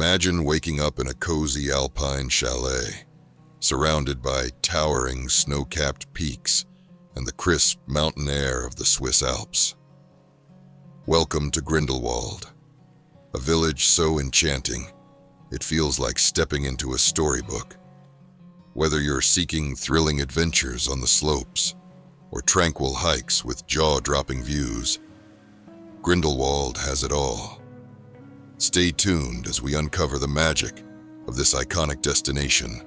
Imagine waking up in a cozy alpine chalet, surrounded by towering snow-capped peaks and the crisp mountain air of the Swiss Alps. Welcome to Grindelwald, a village so enchanting, it feels like stepping into a storybook. Whether you're seeking thrilling adventures on the slopes or tranquil hikes with jaw-dropping views, Grindelwald has it all. Stay tuned as we uncover the magic of this iconic destination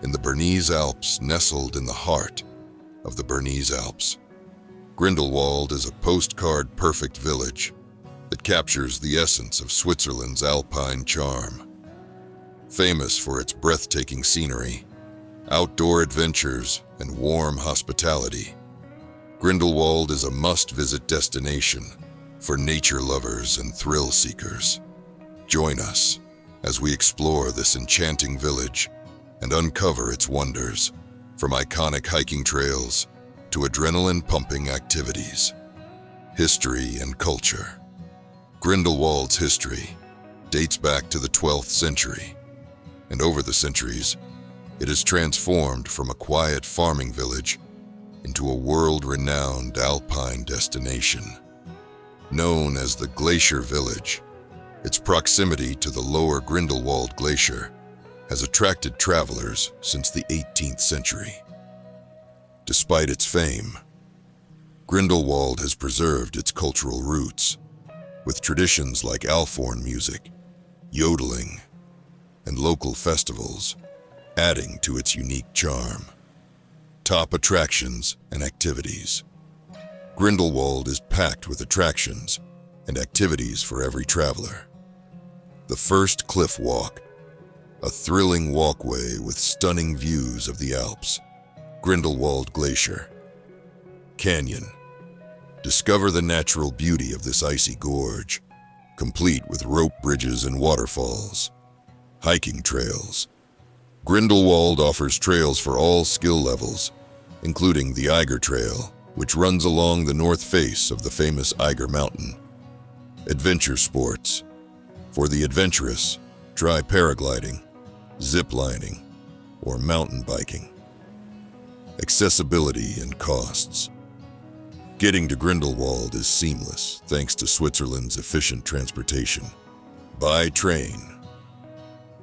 in the Bernese Alps, nestled in the heart of the Bernese Alps. Grindelwald is a postcard-perfect village that captures the essence of Switzerland's alpine charm. Famous for its breathtaking scenery, outdoor adventures, and warm hospitality, Grindelwald is a must-visit destination for nature lovers and thrill seekers. Join us as we explore this enchanting village and uncover its wonders, from iconic hiking trails to adrenaline-pumping activities. History and culture. Grindelwald's history dates back to the 12th century, and over the centuries, it has transformed from a quiet farming village into a world-renowned alpine destination. Known as the Glacier Village, its proximity to the lower Grindelwald Glacier has attracted travelers since the 18th century. Despite its fame, Grindelwald has preserved its cultural roots, with traditions like Alphorn music, yodeling, and local festivals adding to its unique charm. Top attractions and activities. Grindelwald is packed with attractions and activities for every traveler. The first cliff walk, a thrilling walkway with stunning views of the Alps. Grindelwald Glacier. Canyon. Discover the natural beauty of this icy gorge, complete with rope bridges and waterfalls. Hiking trails. Grindelwald offers trails for all skill levels, including the Eiger Trail, which runs along the north face of the famous Eiger Mountain. Adventure sports. For the adventurous, try paragliding, zip lining, or mountain biking. Accessibility and costs. Getting to Grindelwald is seamless thanks to Switzerland's efficient transportation. By train.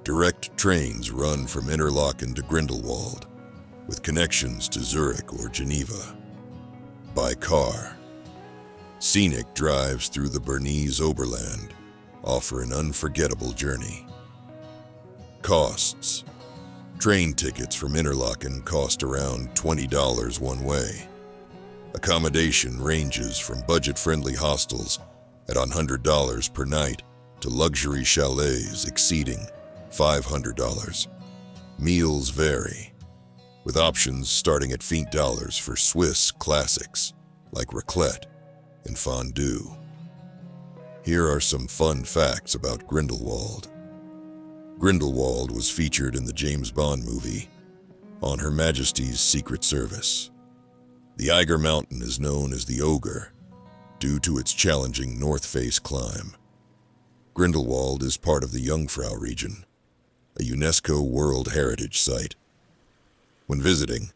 Direct trains run from Interlaken to Grindelwald, with connections to Zurich or Geneva. By car. Scenic drives through the Bernese Oberland offer an unforgettable journey. Costs. Train tickets from Interlaken cost around $20 one way. Accommodation ranges from budget-friendly hostels at $100 per night to luxury chalets exceeding $500. Meals vary, with options starting at $5 for Swiss classics like raclette and fondue. Here are some fun facts about Grindelwald. Grindelwald was featured in the James Bond movie, On Her Majesty's Secret Service. The Eiger Mountain is known as the Ogre due to its challenging north face climb. Grindelwald is part of the Jungfrau region, a UNESCO World Heritage Site. When visiting,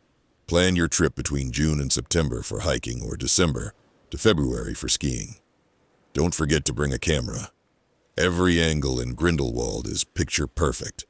plan your trip between June and September for hiking or December to February for skiing. Don't forget to bring a camera. Every angle in Grindelwald is picture perfect,